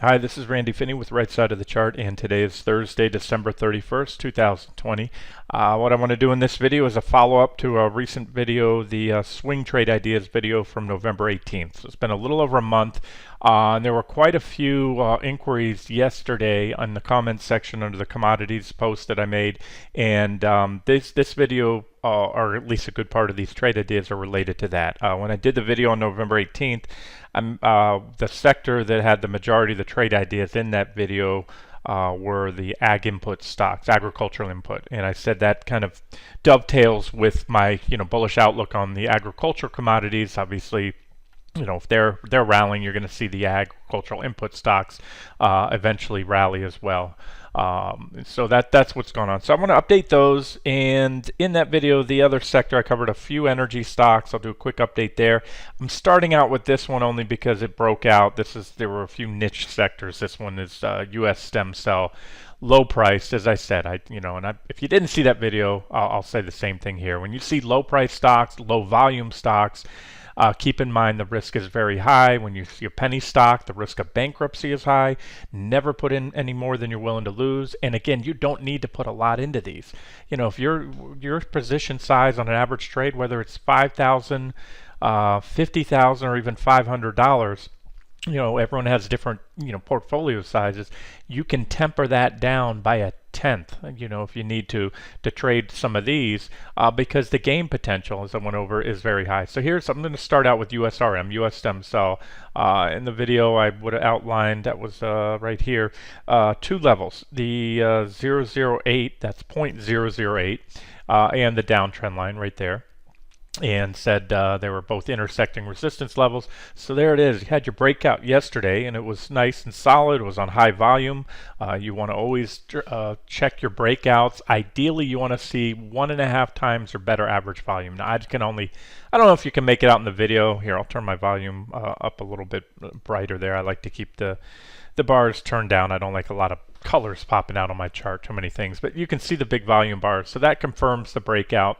Hi, this is Randy Finney with Right Side of the Chart, and today is Thursday, December 31st, 2020. What I want to do in this video is a follow-up to a recent video, the Swing Trade Ideas video from November 18th. So it's been a little over a month, and there were quite a few inquiries yesterday in the comments section under the commodities post that I made, and this video or at least a good part of these trade ideas are related to that. When I did the video on November 18th, the sector that had the majority of the trade ideas in that video were the ag input stocks, agricultural input, and I said that kind of dovetails with my bullish outlook on the agricultural commodities. Obviously, if they're rallying, you're going to see the agricultural input stocks eventually rally as well. So that's what's going on. So I'm going to update those, and in that video, the other sector, I covered a few energy stocks. I'll do a quick update there. I'm starting out with this one only because it broke out. There were a few niche sectors. This one is U.S. stem cell, low priced, as I said. If you didn't see that video, I'll say the same thing here. When you see low price stocks, low volume stocks, keep in mind the risk is very high. When you see a penny stock, the risk of bankruptcy is high. Never put in any more than you're willing to lose. And again, you don't need to put a lot into these. If your position size on an average trade, whether it's 5,000, 50,000, or even $500, everyone has different portfolio sizes. You can temper that down by a tenth, if you need to trade some of these, because the gain potential, as I went over, is very high. So I'm going to start out with USRM, US stem cell. In the video I would have outlined, that was right here, two levels, the 008, that's 0.008, and the downtrend line right there, and said they were both intersecting resistance levels. So there it is. You had your breakout yesterday, and it was nice and solid. It was on high volume. You want to always check your breakouts. Ideally, you want to see 1.5 times or better average volume. Now, I don't know if you can make it out in the video. Here, I'll turn my volume up a little bit brighter there. I like to keep the bars turned down. I don't like a lot of colors popping out on my chart, too many things. But you can see the big volume bars. So that confirms the breakout.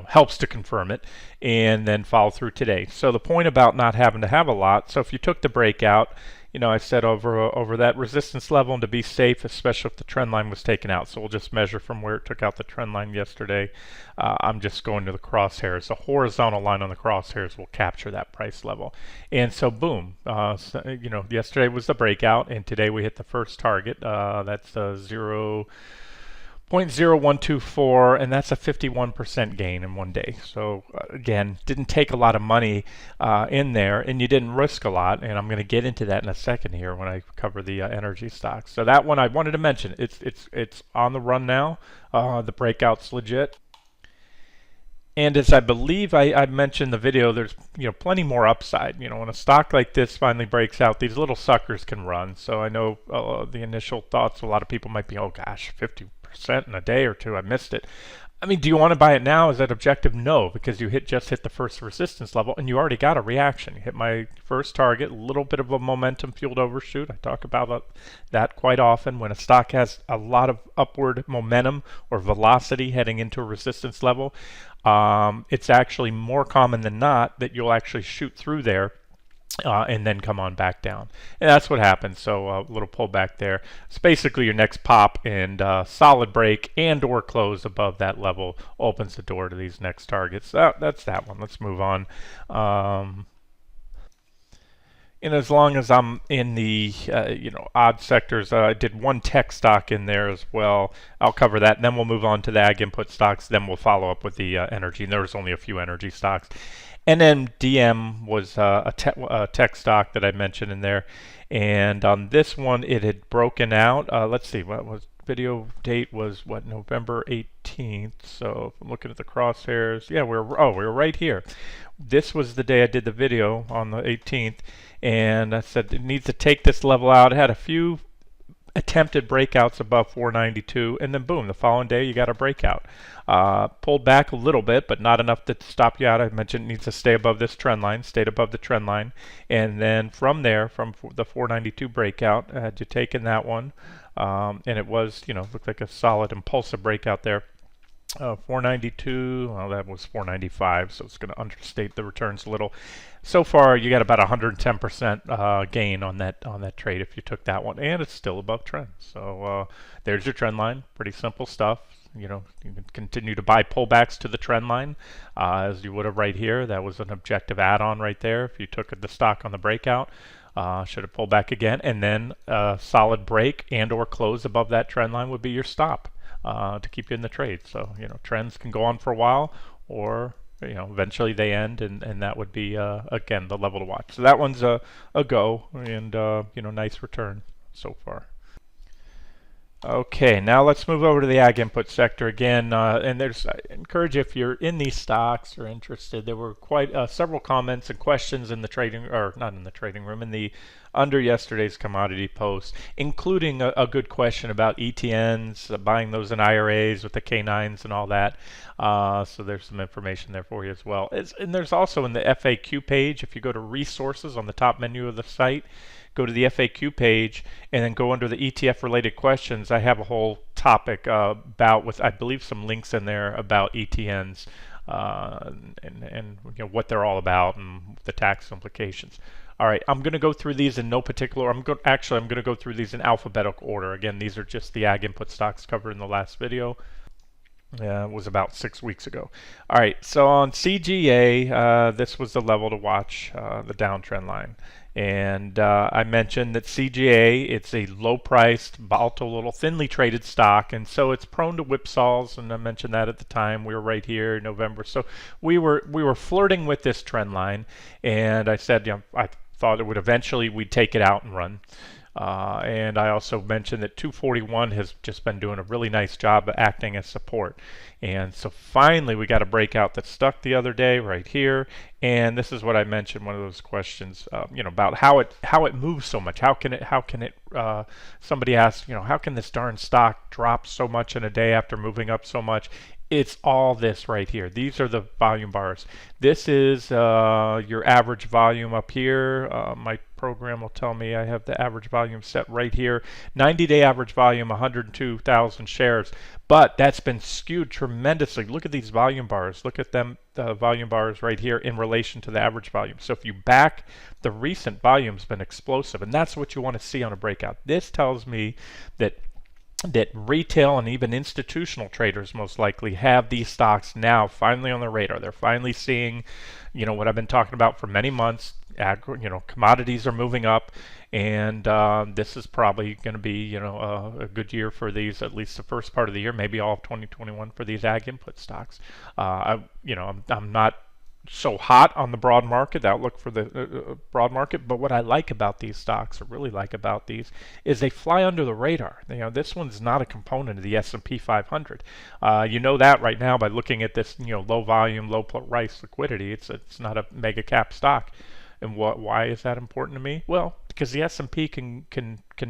Helps to confirm it, and then follow through today. So the point about not having to have a lot, so if you took the breakout, I said over that resistance level, and to be safe, especially if the trend line was taken out. So we'll just measure from where it took out the trend line yesterday. I'm just going to the crosshairs. The horizontal line on the crosshairs will capture that price level. And so boom, yesterday was the breakout, and today we hit the first target. That's 0.0124, and that's a 51% gain in one day. So again, didn't take a lot of money in there, and you didn't risk a lot, and I'm going to get into that in a second here when I cover the energy stocks. So that one I wanted to mention. It's on the run now. The breakout's legit. And as I believe I mentioned in the video, there's plenty more upside. When a stock like this finally breaks out, these little suckers can run. So I know the initial thoughts, a lot of people might be, oh gosh, 50% in a day or two, I missed it. I mean, do you want to buy it now? Is that objective? No, because you just hit the first resistance level, and you already got a reaction. You hit my first target, a little bit of a momentum fueled overshoot. I talk about that quite often. When a stock has a lot of upward momentum or velocity heading into a resistance level, it's actually more common than not that you'll actually shoot through there and then come on back down. And that's what happens. So a little pullback there. It's basically your next pop, and solid break and or close above that level opens the door to these next targets. That's that one. Let's move on. And as long as I'm in the odd sectors, I did one tech stock in there as well. I'll cover that, and then we'll move on to the ag input stocks. Then we'll follow up with the energy. And there was only a few energy stocks. And then DM was a tech stock that I mentioned in there. And on this one, it had broken out. Let's see, what was video date was November 18th. So if I'm looking at the crosshairs, yeah, we were right here. This was the day I did the video on the 18th, and I said it needs to take this level out. It had a few attempted breakouts above 492, and then boom, the following day you got a breakout. Pulled back a little bit, but not enough to stop you out. I mentioned it needs to stay above this trend line, stayed above the trend line, and then from there, from the 492 breakout, had you taken that one, and it was, looked like a solid impulsive breakout there. 492, well, that was 495, so it's going to understate the returns a little. So far, you got about 110% gain on that trade if you took that one, and it's still above trend. So there's your trend line. Pretty simple stuff. You know, you can continue to buy pullbacks to the trend line as you would have right here. That was an objective add-on right there. If you took the stock on the breakout, should have pulled back again, and then a solid break and or close above that trend line would be your stop to keep you in the trade. So, you know, trends can go on for a while, or, you know, eventually they end, and that would be, again, the level to watch. So that one's a go, and, you know, nice return so far. Okay, now let's move over to the ag input sector again. And I encourage you, if you're in these stocks or interested, there were quite several comments and questions in the trading, or not in the trading room, in the under yesterday's commodity post, including a good question about ETNs, buying those in IRAs with the K9s and all that. So there's some information there for you as well. And there's also in the FAQ page, if you go to resources on the top menu of the site, go to the FAQ page, and then go under the ETF related questions. I have a whole topic about, with I believe some links in there about ETNs and you know, what they're all about and the tax implications. All right, I'm going to go through these in no particular. I'm going to go through these in alphabetical order. Again, these are just the ag input stocks covered in the last video. It was about 6 weeks ago. All right, so on CGA, this was the level to watch, the downtrend line. And I mentioned that CGA, it's a low-priced, volatile, little thinly traded stock, and so it's prone to whipsaws. And I mentioned that at the time. We were right here in November, so we were flirting with this trend line. And I said, you know, I thought it would eventually we'd take it out and run. And I also mentioned that 241 has just been doing a really nice job of acting as support. And so finally we got a breakout that stuck the other day right here. And this is what I mentioned, one of those questions, you know, about how it moves so much. How can it somebody asked, you know, how can this darn stock drop so much in a day after moving up so much? It's all this right here. These are the volume bars. This is your average volume up here. My program will tell me I have the average volume set right here. 90-day average volume, 102,000 shares. But that's been skewed tremendously. Look at these volume bars. Look at them, the volume bars right here in relation to the average volume. So if you back, the recent volume's been explosive, and that's what you want to see on a breakout. This tells me that retail and even institutional traders most likely have these stocks now finally on their radar. They're finally seeing, you know, what I've been talking about for many months. You know, commodities are moving up, and this is probably going to be, you know, a good year for these, at least the first part of the year, maybe all of 2021 for these ag input stocks. You know, I'm not so hot on the broad market, the outlook for the broad market, but what I like about these stocks, or really like about these, is they fly under the radar. You know, this one's not a component of the S&P 500. You know that right now by looking at this, you know, low volume, low price liquidity. It's not a mega cap stock. And why is that important to me? Well, because the S&P can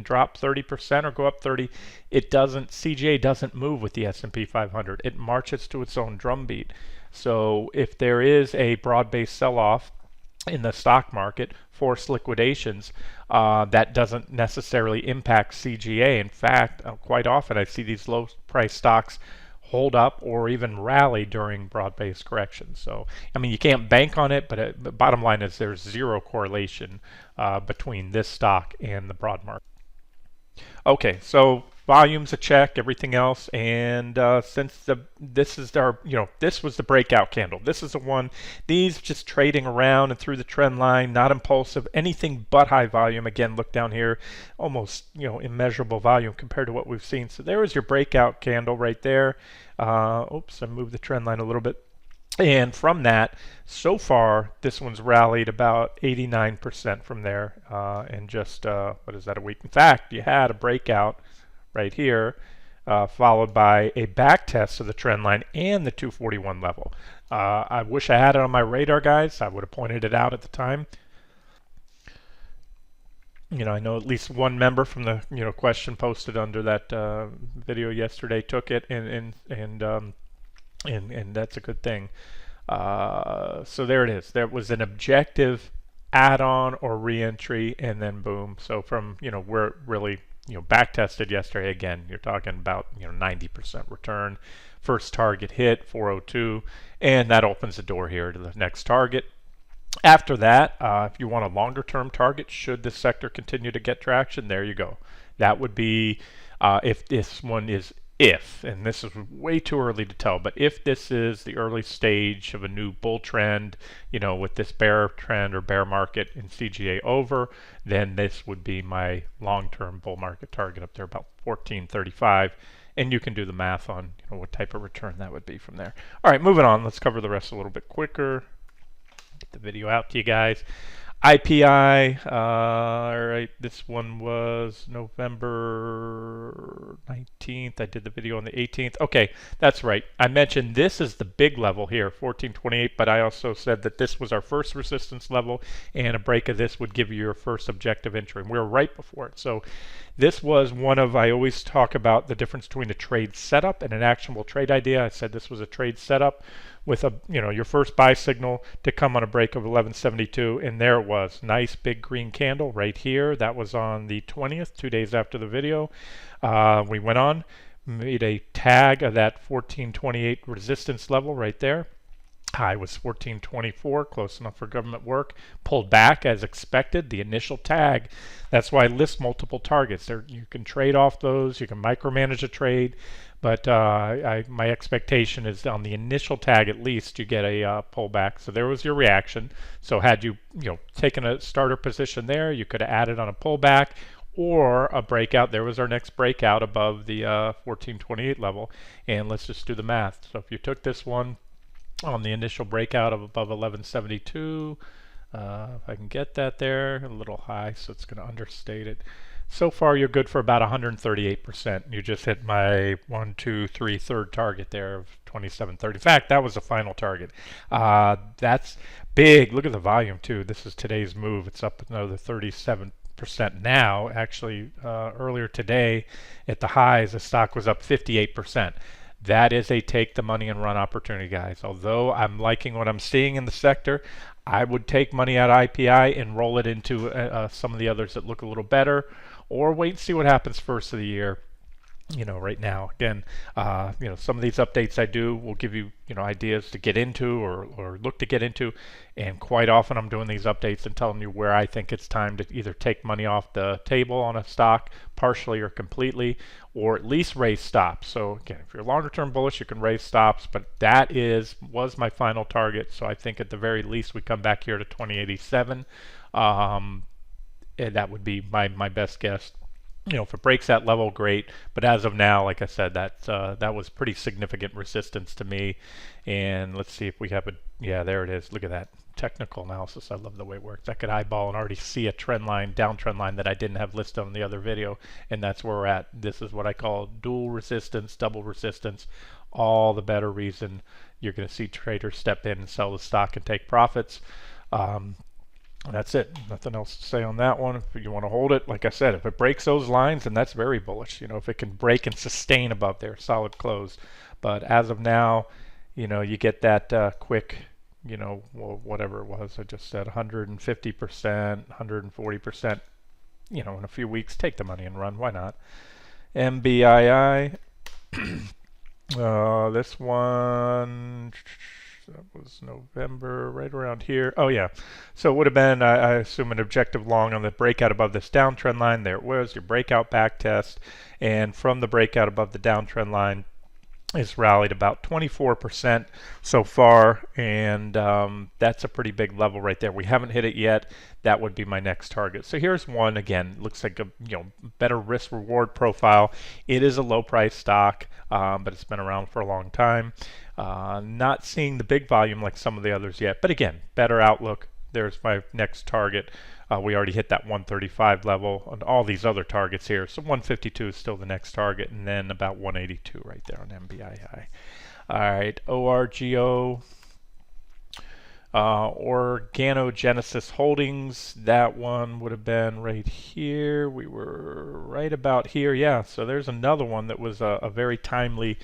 drop 30% or go up 30. It doesn't. CGA doesn't move with the S&P 500. It marches to its own drumbeat. So if there is a broad-based sell-off in the stock market, forced liquidations, that doesn't necessarily impact CGA. In fact, quite often I see these low-price stocks hold up or even rally during broad-based corrections. So, I mean, you can't bank on it, but the bottom line is there's zero correlation between this stock and the broad market. Okay, so volume's a check, everything else, and since this is our, you know, this was the breakout candle. This is the one. These just trading around and through the trend line, not impulsive, anything but high volume. Again, look down here, almost, you know, immeasurable volume compared to what we've seen. So there was your breakout candle right there. Oops, I moved the trend line a little bit. And from that, so far, this one's rallied about 89% from there in just, what is that, a week? In fact, you had a breakout right here, followed by a back test of the trend line and the 241 level. I wish I had it on my radar, guys. I would have pointed it out at the time. You know, I know at least one member from the, you know, question posted under that video yesterday took it, and that's a good thing. So there it is. There was an objective add-on or re-entry, and then boom. So from, you know, where it really back tested yesterday. Again, you're talking about 90% return. First target hit 402, and that opens the door here to the next target. After that, if you want a longer term target, should this sector continue to get traction, there you go. That would be if this one is and this is way too early to tell, but if this is the early stage of a new bull trend, with this bear trend or bear market in CGA over, then this would be my long-term bull market target up there about 1435. And you can do the math on what type of return that would be from there. All right, moving on. Let's cover the rest a little bit quicker. Get the video out to you guys. IPI, all right, this one was November 19th. I did the video on the 18th. Okay, that's right. I mentioned this is the big level here, 1428, but I also said that this was our first resistance level, and a break of this would give you your first objective entry. And we were right before it. So this was one of, I always talk about the difference between a trade setup and an actionable trade idea. I said this was a trade setup with your first buy signal to come on a break of 1172, and there it was. Nice big green candle right here. That was on the 20th, 2 days after the video. We went on, made a tag of that 1428 resistance level right there. High was 1424, close enough for government work. Pulled back as expected, the initial tag. That's why I list multiple targets. You can trade off those, you can micromanage a trade, but my expectation is on the initial tag at least you get a pullback. So there was your reaction. So had you taken a starter position there, you could have added on a pullback or a breakout. There was our next breakout above the 1428 level, and let's just do the math. So if you took this one on the initial breakout of above 1172, if I can get that there, a little high, so it's going to understate it. So far, you're good for about 138%. You just hit my 1, 2, 3, third target there of 2730. In fact, that was the final target. That's big. Look at the volume too. This is today's move. It's up another 37% now. Actually, earlier today at the highs, the stock was up 58%. That is a take the money and run opportunity, guys. Although I'm liking what I'm seeing in the sector, I would take money out of IPI and roll it into some of the others that look a little better, or wait and see what happens first of the year. Right now, again, some of these updates I do will give you, ideas to get into or look to get into. And quite often I'm doing these updates and telling you where I think it's time to either take money off the table on a stock, partially or completely, or at least raise stops. So again, if you're longer term bullish, you can raise stops, but that was my final target. So I think at the very least we come back here to 2087. And that would be my best guess. If it breaks that level, great. But as of now, like I said, that was pretty significant resistance to me. And let's see if we have yeah, there it is. Look at that technical analysis. I love the way it works. I could eyeball and already see a trend line, downtrend line that I didn't have listed on the other video. And that's where we're at. This is what I call dual resistance, double resistance. All the better reason you're going to see traders step in and sell the stock and take profits. That's it. Nothing else to say on that one. If you want to hold it, like I said, if it breaks those lines, then that's very bullish. If it can break and sustain above there, solid close. But as of now, you get that quick, whatever it was, I just said 150%, 140%, in a few weeks, take the money and run. Why not? MBII, this one, that was November, right around here. Oh yeah, so it would have been, I assume, an objective long on the breakout above this downtrend line. There it was, your breakout back test, and from the breakout above the downtrend line, it's rallied about 24% so far, and that's a pretty big level right there. We haven't hit it yet. That would be my next target. So here's one. Again, looks like a better risk reward profile. It is a low price stock, but it's been around for a long time. Not seeing the big volume like some of the others yet, but again, better outlook. There's my next target. We already hit that 135 level on all these other targets here. So 152 is still the next target, and then about 182 right there on MBII. All right, ORGO, Organogenesis Holdings. That one would have been right here. We were right about here. Yeah, so there's another one that was a very timely.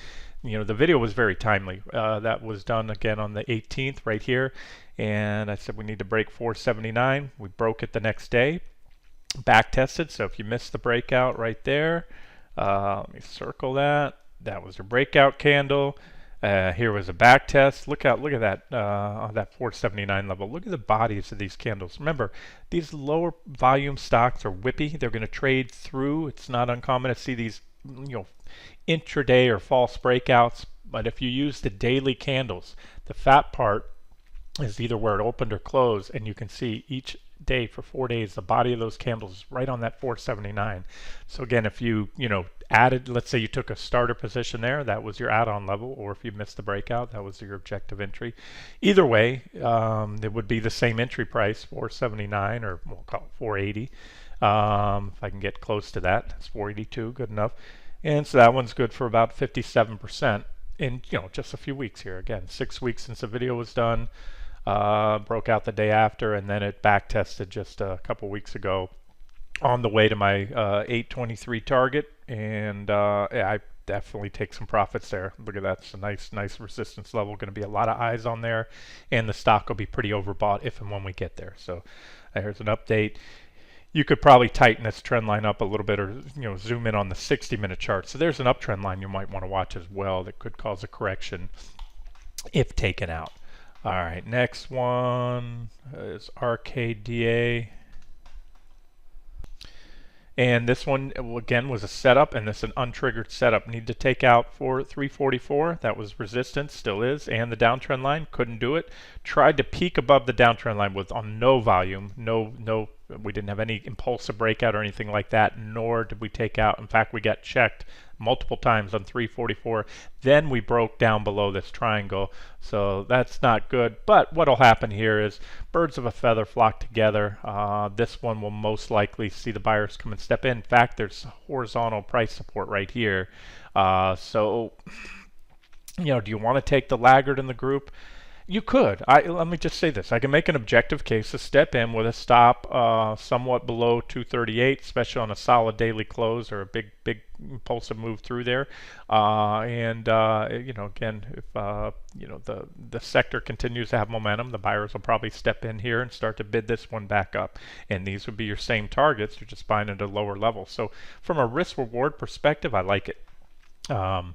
The video was very timely. That was done again on the 18th right here. And I said we need to break 479. We broke it the next day. back tested. So if you missed the breakout right there, let me circle that. That was your breakout candle. Here was a back test. Look at that on that 479 level. Look at the bodies of these candles. Remember, these lower volume stocks are whippy. They're going to trade through. It's not uncommon to see these, intraday or false breakouts. But if you use the daily candles, the fat part is either where it opened or closed, and you can see each day for 4 days the body of those candles is right on that 479. So again, if you added, let's say you took a starter position there, that was your add-on level, or if you missed the breakout, that was your objective entry. Either way, it would be the same entry price, 479, or we'll call it 480. If I can get close to that, it's 482, good enough. And so that one's good for about 57% in just a few weeks here. Again, 6 weeks since the video was done. Broke out the day after, and then it back tested just a couple weeks ago on the way to my 823 target, and yeah, I definitely take some profits there. Look at that, it's a nice resistance level. Going to be a lot of eyes on there, and the stock will be pretty overbought if and when we get there. So here's an update. You could probably tighten this trend line up a little bit, or zoom in on the 60-minute chart. So there's an uptrend line you might want to watch as well that could cause a correction if taken out. All right, next one is RKDA. And this one, again, was a setup, and this is an untriggered setup. Need to take out for 344. That was resistance, still is, and the downtrend line. Couldn't do it. Tried to peak above the downtrend line with on no volume. No, we didn't have any impulsive breakout or anything like that, nor did we take out. In fact, we got checked multiple times on 344. Then we broke down below this triangle, so that's not good. But what'll happen here is birds of a feather flock together. This one will most likely see the buyers come and step in. In fact, there's horizontal price support right here. So do you want to take the laggard in the group? You could. Let me just say this. I can make an objective case to step in with a stop somewhat below 238, especially on a solid daily close or a big impulsive move through there. Again, if the sector continues to have momentum, the buyers will probably step in here and start to bid this one back up. And these would be your same targets. You're just buying at a lower level. So from a risk-reward perspective, I like it. The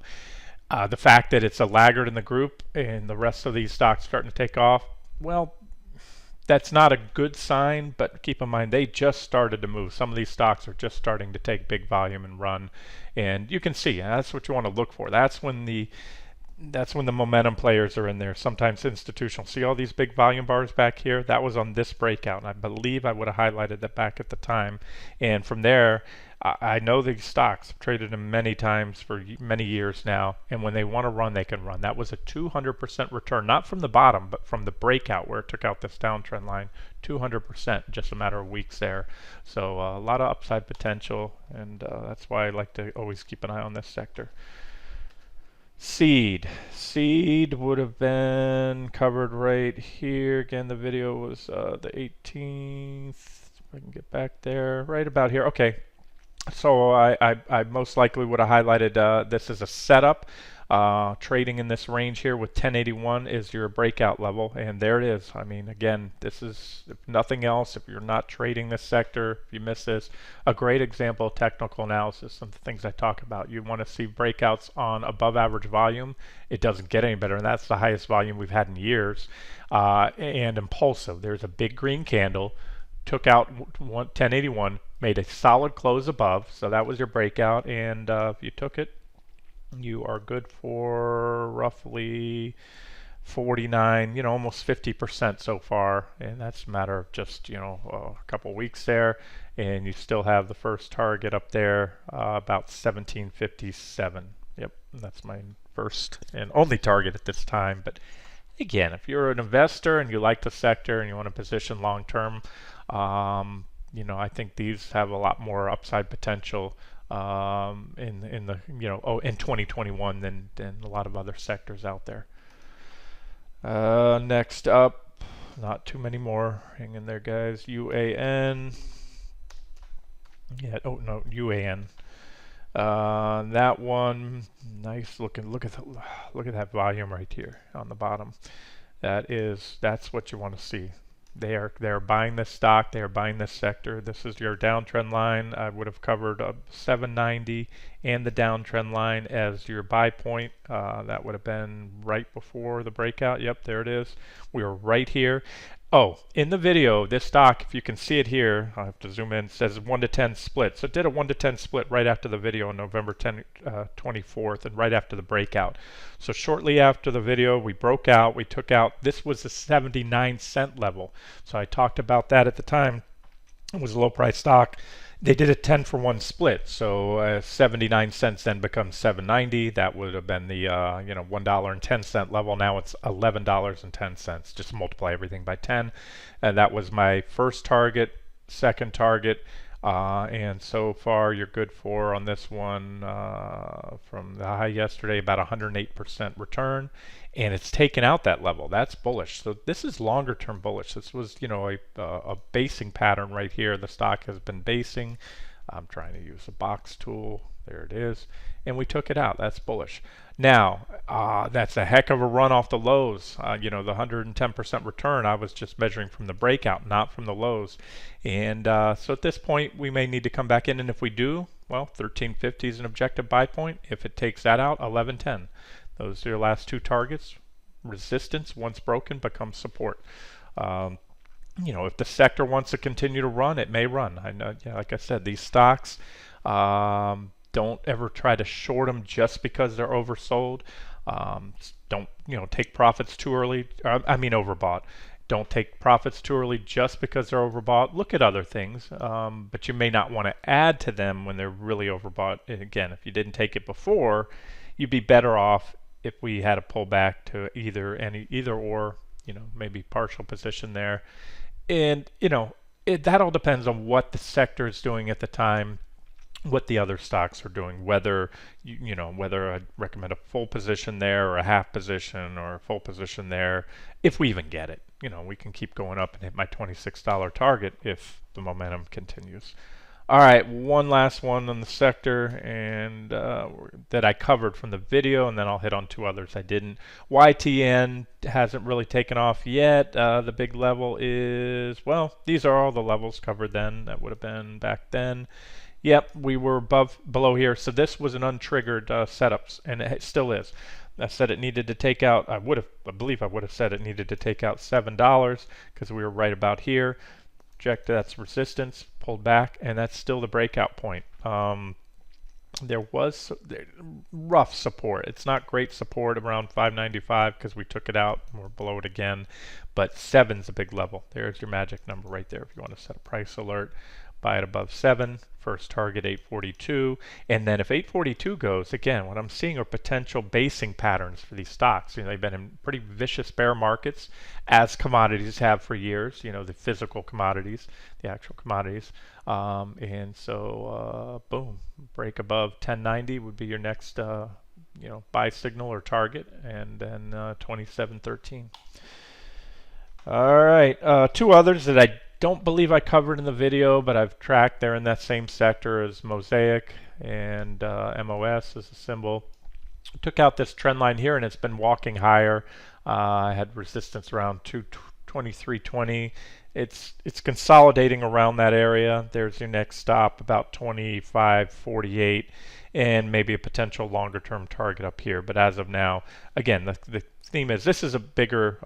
fact that it's a laggard in the group and the rest of these stocks starting to take off, well, that's not a good sign, but keep in mind they just started to move. Some of these stocks are just starting to take big volume and run, and you can see that's what you want to look for. That's when the momentum players are in there. Sometimes institutional. See all these big volume bars back here? That was on this breakout, and I believe I would have highlighted that back at the time. And from there, I know these stocks. I've traded them many times for many years now, and when they want to run, they can run. That was a 200% return, not from the bottom, but from the breakout where it took out this downtrend line. 200%, just a matter of weeks there. So a lot of upside potential, and that's why I like to always keep an eye on this sector. Seed would have been covered right here. Again, the video was the 18th. If I can get back there, right about here. Okay. So I most likely would have highlighted this as a setup. Trading in this range here with 1081 is your breakout level, and there it is. I mean, again, this is, if nothing else, if you're not trading this sector, if you miss this, a great example of technical analysis, some things I talk about. You want to see breakouts on above average volume. It doesn't get any better, and that's the highest volume we've had in years. And impulsive. There's a big green candle, took out 1081, made a solid close above, so that was your breakout, and if you took it, you are good for roughly 49, almost 50% so far, and that's a matter of just a couple weeks there, and you still have the first target up there, about 1757. Yep, that's my first and only target at this time. But again, if you're an investor and you like the sector and you want to position long term, I think these have a lot more upside potential in 2021 than a lot of other sectors out there. Next up, not too many more. Hang in there, guys. UAN. Yeah. Oh no, UAN. That one, nice looking. Look at that volume right here on the bottom. That's what you want to see. They are buying this stock. They are buying this sector. This is your downtrend line. I would have covered 790 and the downtrend line as your buy point. That would have been right before the breakout. Yep, there it is. We were right here. Oh, in the video, this stock, if you can see it here, I'll have to zoom in, it says 1 to 10 split. So it did a 1 to 10 split right after the video on November 24th and right after the breakout. So shortly after the video, we broke out, we took out, this was the 79-cent level. So I talked about that at the time. It was a low price stock. They did a 10-for-1 split, so 79 cents then becomes 7.90. That would have been the $1.10 level. Now it's $11.10. Just multiply everything by 10, and that was my first target, second target, and so far you're good for on this one from the high yesterday about 108% return, and it's taken out that level. That's bullish. So this is longer term bullish. This was a basing pattern right here. The stock has been basing. I'm trying to use a box tool. There it is, and we took it out. That's bullish. Now that's a heck of a run off the lows. The 110% return, I was just measuring from the breakout, not from the lows. And so at this point we may need to come back in, and if we do, well, 1350 is an objective buy point. If it takes that out, 1110. Those are your last two targets. Resistance, once broken, becomes support. If the sector wants to continue to run, it may run. I know, like I said, these stocks, don't ever try to short them just because they're oversold. Don't take profits too early. Overbought. Don't take profits too early just because they're overbought. Look at other things, but you may not want to add to them when they're really overbought. And again, if you didn't take it before, you'd be better off if we had a pullback to either or, maybe partial position there. And that all depends on what the sector is doing at the time, what the other stocks are doing, whether whether I'd recommend a full position there or a half position or a full position there, if we even get it. We can keep going up and hit my $26 target if the momentum continues. All right, one last one on the sector, and that I covered from the video, and then I'll hit on two others I didn't. YTN hasn't really taken off yet. The big level is, well, these are all the levels covered then. That would have been back then. Yep, we were below here. So this was an untriggered setups, and it still is. I said it needed to take out, I believe I would have said it needed to take out $7 because we were right about here. That's resistance, pulled back, and that's still the breakout point. There was rough support. It's not great support around 595 because we took it out and we're below it again, but 7's a big level. There's your magic number right there if you want to set a price alert. Buy it above 7, first target 842, and then if 842 goes, again, what I'm seeing are potential basing patterns for these stocks. They've been in pretty vicious bear markets, as commodities have for years, the physical commodities, the actual commodities, and so boom, break above 1090 would be your next buy signal or target, and then 2713. All right, two others that I don't believe I covered in the video, but I've tracked. They're in that same sector as Mosaic, and MOS is a symbol. Took out this trend line here, and it's been walking higher. I had resistance around 2320. It's consolidating around that area. There's your next stop, about 2548, and maybe a potential longer term target up here. But as of now, again, the theme is this is a bigger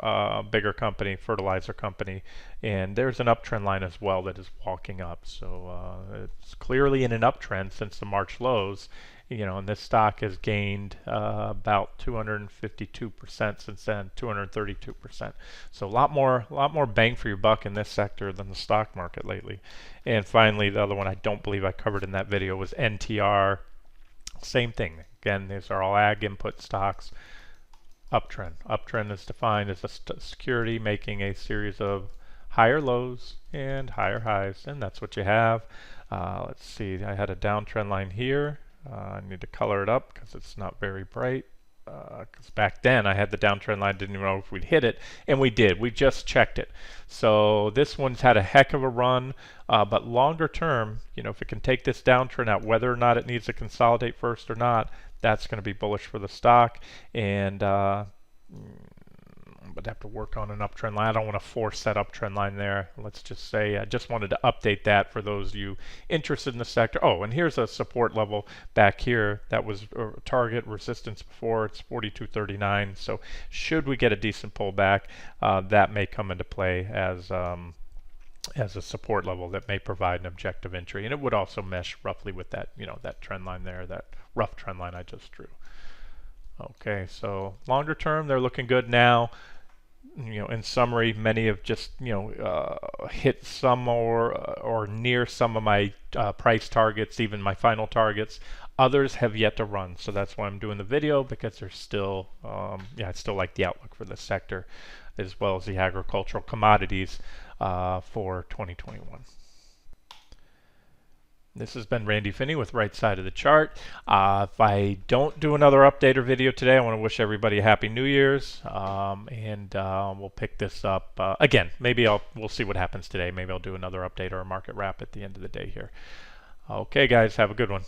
company, fertilizer company, and there's an uptrend line as well that is walking up. So it's clearly in an uptrend since the March lows, and this stock has gained about 252% since then, 232%. So a lot more bang for your buck in this sector than the stock market lately. And finally, the other one I don't believe I covered in that video was NTR. Same thing. Again, these are all ag input stocks. Uptrend. Uptrend is defined as a security making a series of higher lows and higher highs, and that's what you have. Let's see, I had a downtrend line here. I need to color it up because it's not very bright. Because back then I had the downtrend line, didn't even know if we'd hit it, and we did. We just checked it. So this one's had a heck of a run, but longer term, if it can take this downtrend out, whether or not it needs to consolidate first or not, that's going to be bullish for the stock. And but have to work on an uptrend line. I don't want to force that uptrend line there. Let's just say I just wanted to update that for those of you interested in the sector. Oh, and here's a support level back here. That was target resistance before. It's 42.39. So should we get a decent pullback, that may come into play as a support level that may provide an objective entry, and it would also mesh roughly with that, that trend line there, that rough trend line I just drew. Okay, so longer term, they're looking good now. In summary, many have just hit some or near some of my price targets, even my final targets. Others have yet to run, so that's why I'm doing the video, because there's still, I still like the outlook for this sector, as well as the agricultural commodities for 2021. This has been Randy Finney with Right Side of the Chart. If I don't do another update or video today, I want to wish everybody a Happy New Year's, and we'll pick this up again. Maybe we'll see what happens today. Maybe I'll do another update or a market wrap at the end of the day here. Okay, guys, have a good one.